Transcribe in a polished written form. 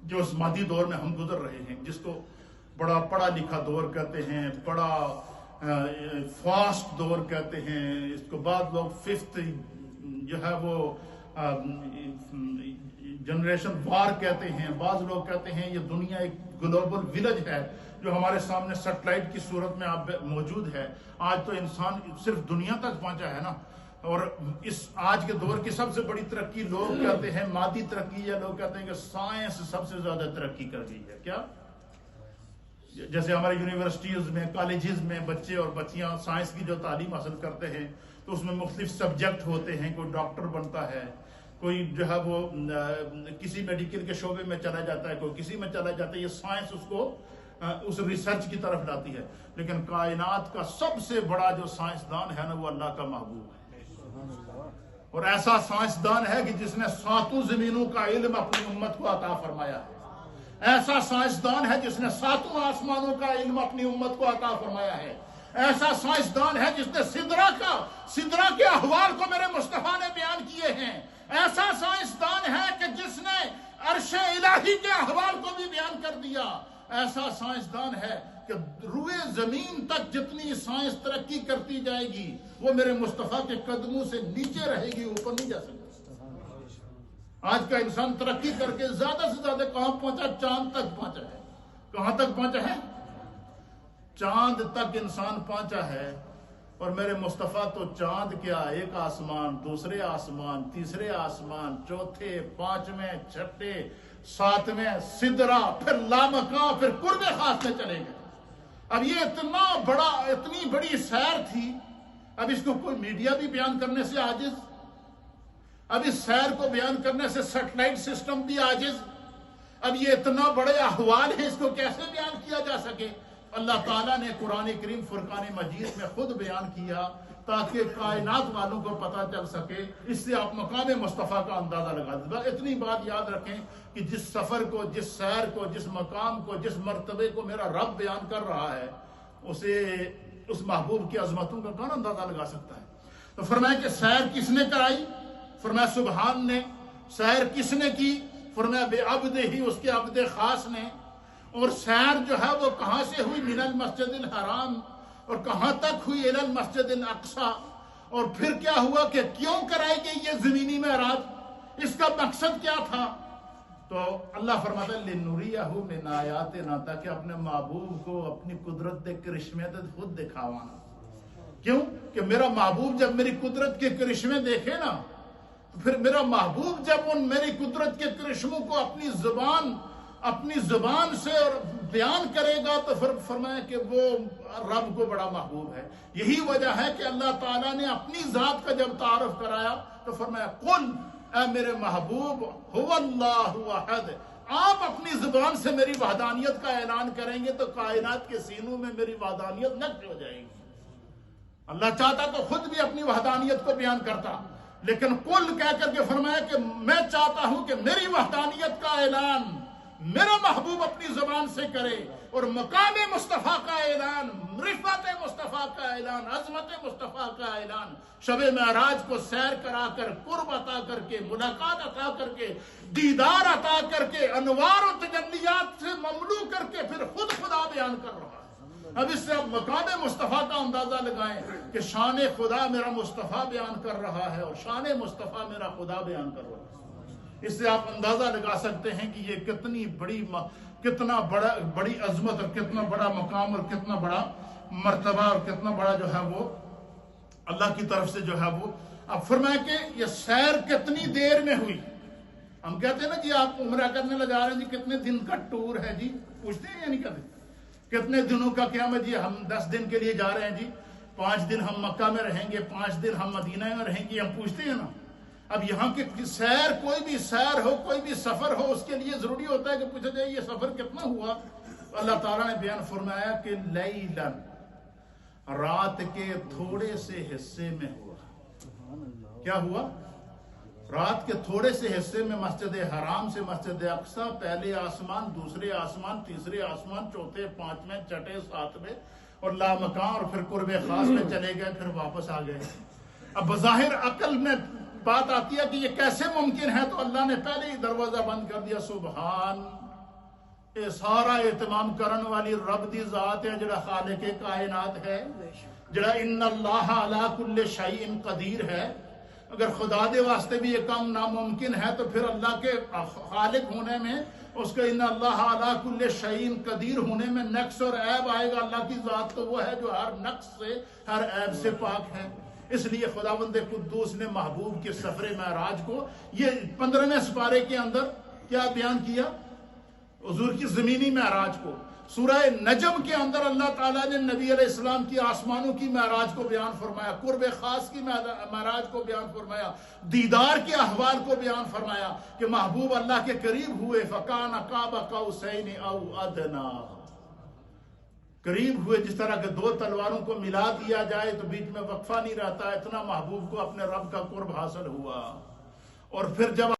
جو اس مادی دور میں ہم گزر رہے ہیں، جس کو بڑا پڑھا لکھا دور کہتے ہیں، بڑا فاسٹ دور کہتے ہیں، اس کو بعض لوگ ففتھ جو ہے وہ جنریشن وار کہتے ہیں، بعض لوگ کہتے ہیں یہ دنیا ایک گلوبل ولیج ہے جو ہمارے سامنے سیٹلائٹ کی صورت میں اب موجود ہے۔ آج تو انسان صرف دنیا تک پہنچا ہے نا، اور اس آج کے دور کی سب سے بڑی ترقی لوگ کہتے ہیں مادی ترقی، یا لوگ کہتے ہیں کہ سائنس سب سے زیادہ ترقی کر گئی ہے۔ کیا جیسے ہمارے یونیورسٹیز میں، کالجز میں بچے اور بچیاں سائنس کی جو تعلیم حاصل کرتے ہیں تو اس میں مختلف سبجیکٹ ہوتے ہیں، کوئی ڈاکٹر بنتا ہے، کوئی جو ہے وہ کسی میڈیکل کے شعبے میں چلا جاتا ہے، کوئی کسی میں چلا جاتا ہے۔ یہ سائنس اس کو اس ریسرچ کی طرف لاتی ہے، لیکن کائنات کا سب سے بڑا جو سائنسدان ہے نا وہ اللہ کا محبوب ہے، اور ایسا سائنسدان ہے کہ جس نے ساتوں زمینوں کا علم اپنی امت کو عطا فرمایا ہے، ایسا سائنسدان ہے جس نے ساتوں آسمانوں کا علم اپنی امت کو عطا فرمایا ہے، ایسا سائنسدان ہے جس نے سدرہ کے احوال کو میرے مصطفیٰ نے بیان کیے ہیں، ایسا سائنسدان ہے کہ جس نے عرش الہی کے احوال کو بھی بیان کر دیا، ایسا سائنسدان ہے کہ روئے زمین تک جتنی سائنس ترقی کرتی جائے گی وہ میرے مصطفیٰ کے قدموں سے نیچے رہے گی، اوپر نہیں جا سکتی۔ آج کا انسان ترقی کر کے زیادہ سے زیادہ کہاں پہنچا؟ چاند تک پہنچا ہے۔ کہاں تک پہنچا ہے؟ چاند تک انسان پہنچا ہے، اور میرے مصطفیٰ تو چاند کیا، ایک آسمان، دوسرے آسمان، تیسرے آسمان، چوتھے، پانچویں، چھٹے، ساتویں، سدرہ، پھر لامکاں، پھر قرب خاص میں چلے گئے۔ اب یہ اتنی بڑی سیر تھی، اب اس کو کوئی میڈیا بھی بیان کرنے سے عاجز، اب اس سیر کو بیان کرنے سے سیٹلائٹ سسٹم بھی عاجز، اب یہ اتنا بڑے احوال ہیں، اس کو کیسے بیان کیا جا سکے؟ اللہ تعالیٰ نے قرآن کریم فرقان مجید میں خود بیان کیا تاکہ کائنات والوں کو پتہ چل سکے، اس سے آپ مقام مصطفیٰ کا اندازہ لگا دیں۔ بس اتنی بات یاد رکھیں کہ جس سفر کو، جس سیر کو، جس مقام کو، جس مرتبے کو میرا رب بیان کر رہا ہے، اسے اس محبوب کی عظمتوں کا کون اندازہ لگا سکتا ہے؟ تو فرمایا کہ سیر کس نے کرائی؟ فرمایا سبحان نے۔ سیر کس نے کی؟ فرمایا بے عبد ہی، اس کے عبد خاص نے۔ اور سیر جو ہے وہ کہاں سے ہوئی؟ من المسجد الحرام، اور کہاں تک ہوئی؟ الی المسجد الاقصی۔ اور پھر کیا ہوا کہ کیوں کرائی گئی یہ زمینی معراج؟ اس کا مقصد کیا تھا؟ تو اللہ فرماتا ہے لِنُرِيَهُ مِنْ آیَاتِنَا، تاکہ اپنے محبوب کو اپنی قدرت کے کرشمے خود دکھاوانا۔ کیوں کہ میرا محبوب جب میری قدرت کے کرشمے دیکھے نا، تو پھر میرا محبوب جب ان میری قدرت کے کرشموں کو اپنی زبان سے اور بیان کرے گا تو پھر فرمایا کہ وہ رب کو بڑا محبوب ہے۔ یہی وجہ ہے کہ اللہ تعالیٰ نے اپنی ذات کا جب تعارف کرایا تو فرمایا قل، اے میرے محبوب، هو اللہ احد، آپ اپنی زبان سے میری وحدانیت کا اعلان کریں گے تو کائنات کے سینوں میں میری وحدانیت نقش ہو جائے گی۔ اللہ چاہتا تو خود بھی اپنی وحدانیت کو بیان کرتا، لیکن قل کہہ کر کے فرمایا کہ میں چاہتا ہوں کہ میری وحدانیت کا اعلان میرا محبوب اپنی زبان سے کرے، اور مقام مصطفیٰ کا اعلان، رفعت مصطفیٰ کا اعلان، عظمت مصطفیٰ کا اعلان شب معراج کو سیر کرا کر، قرب عطا کر کے، ملاقات عطا کر کے، دیدار عطا کر کے، انوار و تجلیات سے مملو کر کے پھر خود خدا بیان کر رہا ہے۔ اب اس سے اب مقام مصطفیٰ کا اندازہ لگائیں کہ شان خدا میرا مصطفیٰ بیان کر رہا ہے اور شان مصطفیٰ میرا خدا بیان کر رہا ہے۔ اس سے آپ اندازہ لگا سکتے ہیں کہ یہ کتنا بڑی عظمت اور کتنا بڑا مقام اور کتنا بڑا مرتبہ اور کتنا بڑا جو ہے وہ اللہ کی طرف سے جو ہے وہ۔ اب فرمایا کہ یہ سیر کتنی دیر میں ہوئی؟ ہم کہتے ہیں نا جی آپ عمرہ کرنے لگا رہے ہیں جی، کتنے دن کا ٹور ہے جی؟ پوچھتے ہیں یا نہیں کہتے؟ کتنے دنوں کا قیام ہے جی؟ ہم 10 دن کے لیے جا رہے ہیں جی، 5 دن ہم مکہ میں رہیں گے، 5 دن ہم مدینہ میں رہیں گے، ہم پوچھتے ہیں نا۔ اب یہاں کی سیر، کوئی بھی سیر ہو، کوئی بھی سفر ہو، اس کے لیے ضروری ہوتا ہے کہ پوچھا جائے یہ سفر کتنا ہوا؟ اللہ تعالیٰ نے بیان فرمایا کہ لیلاً، رات کے تھوڑے سے حصے میں ہوا۔ کیا ہوا؟ رات کے تھوڑے سے حصے میں مسجد حرام سے مسجد اقصی، پہلے آسمان، دوسرے آسمان، تیسرے آسمان، چوتھے، پانچویں، چھٹے، ساتویں، اور لامکاں، اور پھر قرب خاص میں چلے گئے، پھر واپس آ گئے۔ اب بظاہر عقل میں بات آتی ہے کہ یہ کیسے ممکن ہے، تو اللہ نے پہلے ہی دروازہ بند کر دیا، سبحان یہ سارا اہتمام کرن والی رب دی ذات ہے جڑا خالق کائنات ہے، جڑا ان اللہ علی کل شیء قدیر ہے۔ اگر خدا دے واسطے بھی یہ کام ناممکن ہے تو پھر اللہ کے خالق ہونے میں، اس کے ان اللہ علی کل شیء قدیر ہونے میں نقص اور عیب آئے گا۔ اللہ کی ذات تو وہ ہے جو ہر نقص سے، ہر عیب سے پاک ہے۔ اس لیے خداوند قدوس نے محبوب کے سفر معراج کو یہ 15ویں سپارے کے اندر کیا بیان کیا؟ حضور کی زمینی معراج کو۔ سورہ نجم کے اندر اللہ تعالیٰ نے نبی علیہ السلام کی آسمانوں کی معراج کو بیان فرمایا، قرب خاص کی معراج کو بیان فرمایا، دیدار کے احوال کو بیان فرمایا کہ محبوب اللہ کے قریب ہوئے، فَكَانَ قَابَ قَوْسَيْنِ أَوْ أَدْنَىٰ، قریب ہوئے جس طرح کہ دو تلواروں کو ملا دیا جائے تو بیچ میں وقفہ نہیں رہتا، اتنا محبوب کو اپنے رب کا قرب حاصل ہوا۔ اور پھر جب